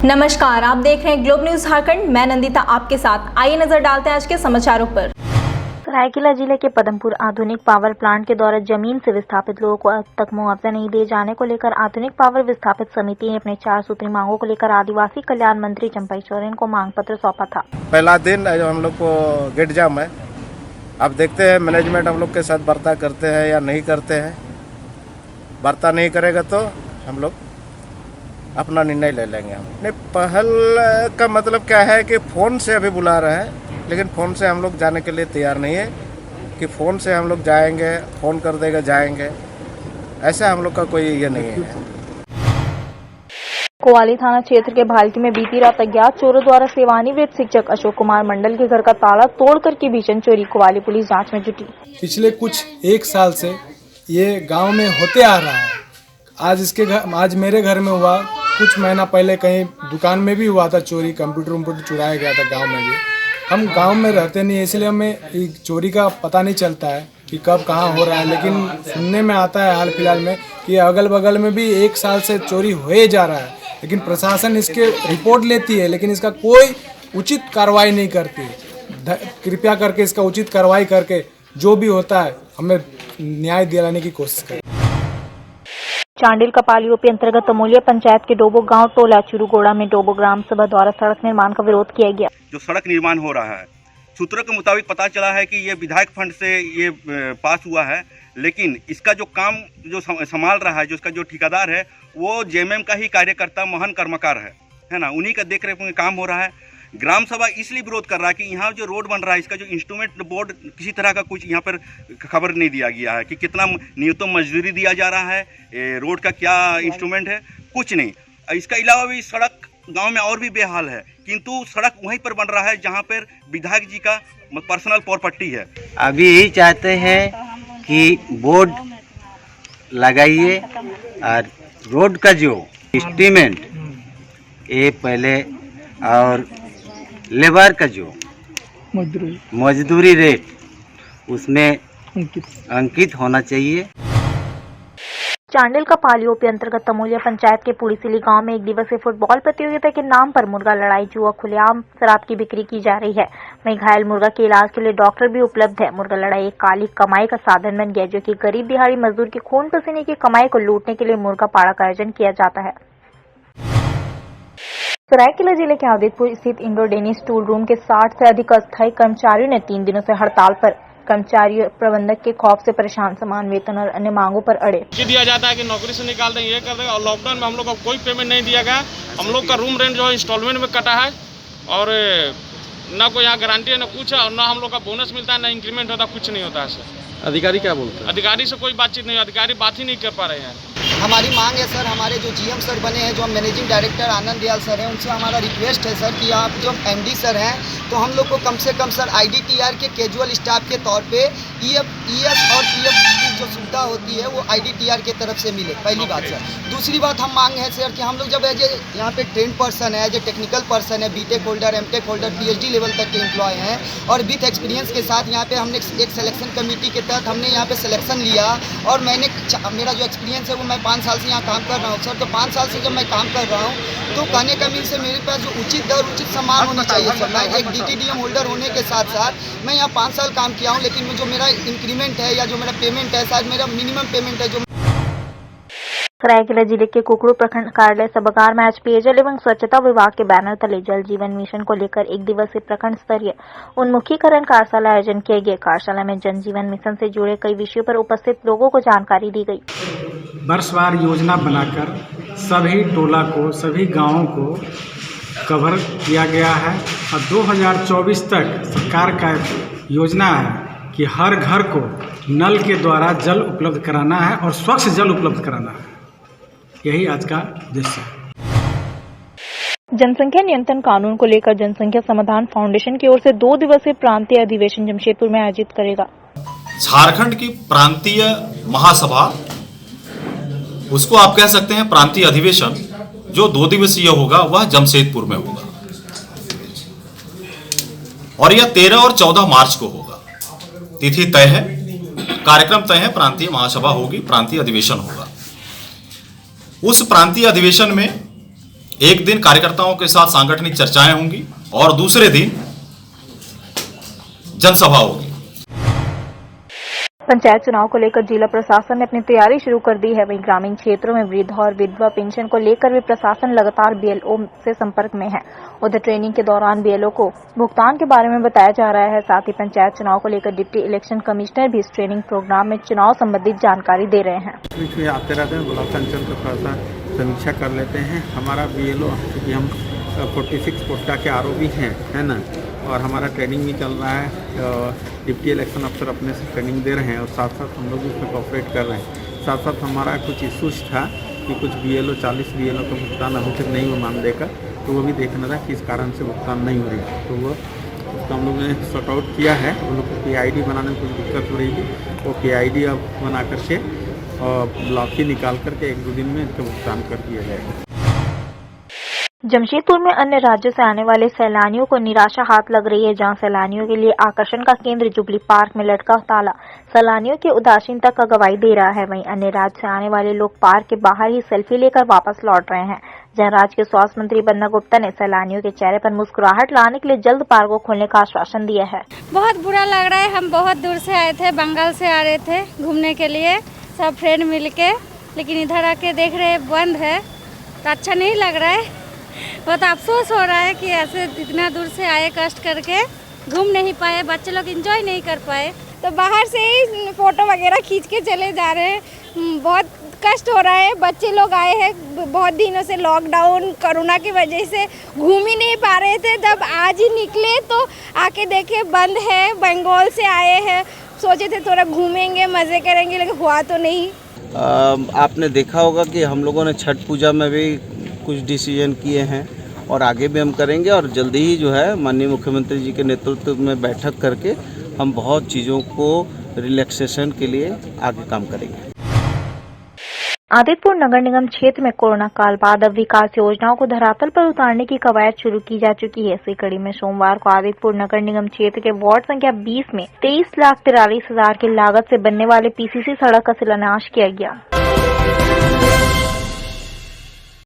नमस्कार, आप देख रहे हैं ग्लोब न्यूज झारखंड। मैं नंदिता आपके साथ। आइए नजर डालते हैं आज के समाचारों पर। सरायकेला जिले के पदमपुर आधुनिक पावर प्लांट के द्वारा जमीन से विस्थापित लोगों को अब तक मुआवजा नहीं दिए जाने को लेकर आधुनिक पावर विस्थापित समिति ने अपने 4 सूत्री मांगों को लेकर आदिवासी कल्याण मंत्री चंपई सोरेन को मांग पत्र सौंपा था। पहला दिन हम लोग को गेट जाम है। अब देखते हैं मैनेजमेंट हम लोग के साथ वार्ता करते हैं या नहीं करते हैं। वार्ता नहीं करेगा तो हम लोग अपना निर्णय ले लेंगे। हम नहीं, पहल का मतलब क्या है कि फ़ोन से अभी बुला रहे हैं, लेकिन फ़ोन से हम लोग जाने के लिए तैयार नहीं है कि फ़ोन से हम लोग जाएंगे, फ़ोन कर देगा जाएंगे, ऐसा हम लोग का कोई ये नहीं है। कोवाली थाना क्षेत्र के भालकी में बीती रात अज्ञात चोरों द्वारा सेवानिवृत्त शिक्षक अशोक कुमार मंडल के घर का ताला तोड़कर की भीषण चोरी। कोवाली पुलिस जांच में जुटी। पिछले कुछ 1 साल से ये गांव में होते आ रहा है। आज मेरे घर में हुआ, कुछ महीना पहले कहीं दुकान में भी हुआ था चोरी। कंप्यूटर चुराया गया था गांव में भी। हम गांव में रहते नहीं, इसलिए हमें चोरी का पता नहीं चलता है कि कब कहां हो रहा है, लेकिन सुनने में आता है हाल फिलहाल में कि अगल बगल में भी 1 साल से चोरी होए जा रहा है। लेकिन प्रशासन इसके रिपोर्ट लेती है, लेकिन इसका कोई उचित कार्रवाई नहीं करती। कृपया करके इसका उचित कार्रवाई करके जो भी होता है हमें न्याय दिलाने की कोशिश करें। चांडिल कपाली ओपी अंतर्गत तमोलिया पंचायत के डोबो गांव टोला चुरुगोड़ा में डोबो ग्राम सभा द्वारा सड़क निर्माण का विरोध किया गया। जो सड़क निर्माण हो रहा है, सूत्रों के मुताबिक पता चला है कि ये विधायक फंड से ये पास हुआ है, लेकिन इसका जो काम जो संभाल रहा है, जो इसका जो ठेकेदार है, वो जेएमएम का ही कार्यकर्ता महान कर्मकार है ना, उन्हीं का देख रेख में काम हो रहा है। ग्राम सभा इसलिए विरोध कर रहा है कि यहाँ जो रोड बन रहा है, इसका जो इंस्ट्रूमेंट बोर्ड किसी तरह का कुछ यहाँ पर खबर नहीं दिया गया है कि कितना न्यूनतम मजदूरी दिया जा रहा है, रोड का क्या इंस्ट्रूमेंट है, कुछ नहीं। इसका अलावा भी सड़क गांव में और भी बेहाल है, किंतु सड़क वहीं पर बन रहा है जहां पर विधायक जी का पर्सनल प्रॉपर्टी है। अभी यही चाहते हैं कि बोर्ड लगाइए और रोड का जो एस्टीमेट ये पहले, और लेबर का जो मजदूरी रेट उसमें अंकित होना चाहिए। चांडिल का पालियों के अंतर्गत तमोलिया पंचायत के पुड़ीसिली गांव में 1 दिवसीय फुटबॉल प्रतियोगिता के नाम पर मुर्गा लड़ाई जुआ खुलेआम शराब की बिक्री की जा रही है। वहीं घायल मुर्गा के इलाज के लिए डॉक्टर भी उपलब्ध है। मुर्गा लड़ाई एक काली कमाई का साधन बन गया, जो कि गरीब दिहाड़ी मजदूर के खून पसीने की कमाई को लूटने के लिए मुर्गा पाड़ा का आयोजन किया जाता है। सरायकेला जिले के आदितपुर स्थित इंडोर डेनिस टूल रूम के 60 से अधिक अस्थायी कर्मचारियों ने 3 दिनों से हड़ताल पर। कर्मचारी प्रबंधक के खौफ से परेशान, समान वेतन और अन्य मांगों पर अड़े। दिया जाता है कि नौकरी से निकाल देंगे, ये कर देंगे, और लॉकडाउन में हम लोग को कोई पेमेंट नहीं दिया गया। हम लोग का रूम रेंट जो है इंस्टॉलमेंट में कटा है, और ना कोई यहाँ गारंटी है, ना कुछ है, और ना हम लोग का बोनस मिलता है, ना इंक्रीमेंट होता, कुछ नहीं होता है सर। अधिकारी क्या बोलते हैं? अधिकारी से कोई बातचीत नहीं, अधिकारी बात ही नहीं कर पा रहे हैं। हमारी मांग है सर, हमारे जो जीएम सर बने हैं, जो मैनेजिंग डायरेक्टर आनंद दयाल सर हैं, उनसे हमारा रिक्वेस्ट है सर कि आप जो एमडी सर हैं, तो हम लोग को कम से कम सर आईडीटीआर के कैजुअल स्टाफ के तौर पे ईएस और पीएफ की जो सुविधा होती है वो आईडीटीआर के तरफ से मिले, पहली बात सर। दूसरी बात हम मांग है सर कि हम लोग जब एज ए यहाँ पे ट्रेंड पर्सन है, एज ए टेक्निकल पर्सन है, BTech holder, MTech holder, PhD level तक के एम्प्लॉय हैं, और विथ एक्सपीरियंस के साथ यहाँ पे हमने एक सिलेक्शन कमेटी के तहत हमने यहाँ पे सिलेक्शन लिया, और मेरा जो एक्सपीरियंस है वो मैं 5 साल से यहाँ काम कर रहा हूँ सर। तो 5 साल से जब मैं काम कर रहा हूँ, तो कहने का मीन से मेरे पास जो उचित दर उचित सम्मान होनी चाहिए सर। मैं एक डीटीडीएम होल्डर होने के साथ साथ मैं यहाँ 5 साल काम किया हूँ, लेकिन जो मेरा इंक्रीमेंट है या जो मेरा पेमेंट है, शायद मेरा मिनिमम पेमेंट है जो। सरायकेला जिले के कुकड़ू प्रखंड कार्यालय सभागार में आज पेयजल एवं स्वच्छता विभाग के बैनर तले जल जीवन मिशन को लेकर 1 दिवसीय प्रखंड स्तरीय उन्मुखीकरण कार्यशाला आयोजन किया गया। कार्यशाला में जल जीवन मिशन से जुड़े कई विषयों पर उपस्थित लोगों को जानकारी दी गई। वर्षवार योजना बनाकर सभी टोला को, सभी गाँवों को कवर किया गया है, और 2024 तक सरकार का योजना है कि हर घर को नल के द्वारा जल उपलब्ध कराना है और स्वच्छ जल उपलब्ध कराना है। यही आज का उद्देश्य है। जनसंख्या नियंत्रण कानून को लेकर जनसंख्या समाधान फाउंडेशन की ओर से 2 दिवसीय प्रांतीय अधिवेशन जमशेदपुर में आयोजित करेगा। झारखंड की प्रांतीय महासभा, उसको आप कह सकते हैं प्रांतीय अधिवेशन, जो 2 दिवसीय होगा वह जमशेदपुर में होगा, और यह 13 और 14 मार्च को होगा। तिथि तय है, कार्यक्रम तय है, प्रांतीय महासभा होगी, प्रांतीय अधिवेशन होगा। उस प्रांतीय अधिवेशन में एक दिन कार्यकर्ताओं के साथ सांगठनिक चर्चाएं होंगी और दूसरे दिन जनसभा होगी। पंचायत चुनाव को लेकर जिला प्रशासन ने अपनी तैयारी शुरू कर दी है। वहीं ग्रामीण क्षेत्रों में वृद्ध और विधवा पेंशन को लेकर भी प्रशासन लगातार बीएलओ से संपर्क में है। उधर ट्रेनिंग के दौरान बीएलओ को भुगतान के बारे में बताया जा रहा है। साथ ही पंचायत चुनाव को लेकर डिप्टी इलेक्शन कमिश्नर भी इस ट्रेनिंग प्रोग्राम में चुनाव संबंधित जानकारी दे रहे हैं। बीच आते रहते हैं, ब्लॉक अंचल का थोड़ा सा समीक्षा कर लेते हैं। हमारा बीएलओ, क्योंकि हम 46 पोस्टा के आरओबी हैं, है ना, और हमारा ट्रेनिंग भी चल रहा है। डिप्टी इलेक्शन अफसर अपने से ट्रेनिंग दे रहे हैं और साथ साथ हम लोग भी उसमें कोऑपरेट कर रहे हैं। साथ साथ हमारा कुछ इशूज था कि कुछ बीएलओ 40 बीएलओ का भुगतान अभी तक नहीं हुआ मानदेय का, तो वो भी देखना था किस कारण से भुगतान नहीं हो रही है। तो वो उसको हम लोग ने सॉर्ट आउट किया है। उन लोग को PID बनाने में कुछ दिक्कत हो रही थी, वो PID अब बना करके और ब्लॉक ही निकाल करके 1-2 दिन में इसका भुगतान कर दिया जाएगा। जमशेदपुर में अन्य राज्यों से आने वाले सैलानियों को निराशा हाथ लग रही है, जहां सैलानियों के लिए आकर्षण का केंद्र जुबली पार्क में लटका ताला सैलानियों की उदासीनता का गवाही दे रहा है। वहीं अन्य राज्य से आने वाले लोग पार्क के बाहर ही सेल्फी लेकर वापस लौट रहे हैं, जहां राज्य के स्वास्थ्य मंत्री बन्ना गुप्ता ने सैलानियों के चेहरे पर मुस्कुराहट लाने के लिए जल्द पार्क को खोलने का आश्वासन दिया है। बहुत बुरा लग रहा है। हम बहुत दूर से आए थे, बंगाल से आ रहे थे घूमने के लिए, सब फ्रेंड मिल के, लेकिन इधर आके देख रहे बंद है तो अच्छा नहीं लग रहा है। बहुत अफसोस हो रहा है कि ऐसे इतना दूर से आए, कष्ट करके घूम नहीं पाए, बच्चे लोग एंजॉय नहीं कर पाए, तो बाहर से ही फोटो वगैरह खींच के चले जा रहे हैं। बहुत कष्ट हो रहा है। बच्चे लोग आए हैं, बहुत दिनों से लॉकडाउन कोरोना की वजह से घूम ही नहीं पा रहे थे, जब आज ही निकले तो आके देखे बंद है। बंगाल से आए हैं, सोचे थे थोड़ा घूमेंगे, मज़े करेंगे, लेकिन हुआ तो नहीं। आपने देखा होगा कि हम लोगों ने छठ पूजा में भी कुछ डिसीजन किए हैं और आगे भी हम करेंगे, और जल्दी ही जो है माननीय मुख्यमंत्री जी के नेतृत्व में बैठक करके हम बहुत चीज़ों को रिलैक्सेशन के लिए आगे काम करेंगे। आदित्यपुर नगर निगम क्षेत्र में कोरोना काल बाद अब विकास योजनाओं को धरातल पर उतारने की कवायद शुरू की जा चुकी है। इसी कड़ी में सोमवार को आदित्यपुर नगर निगम क्षेत्र के वार्ड संख्या 20 में 23,43,000 की लागत से बनने वाले PCC सड़क का शिलान्यास किया गया।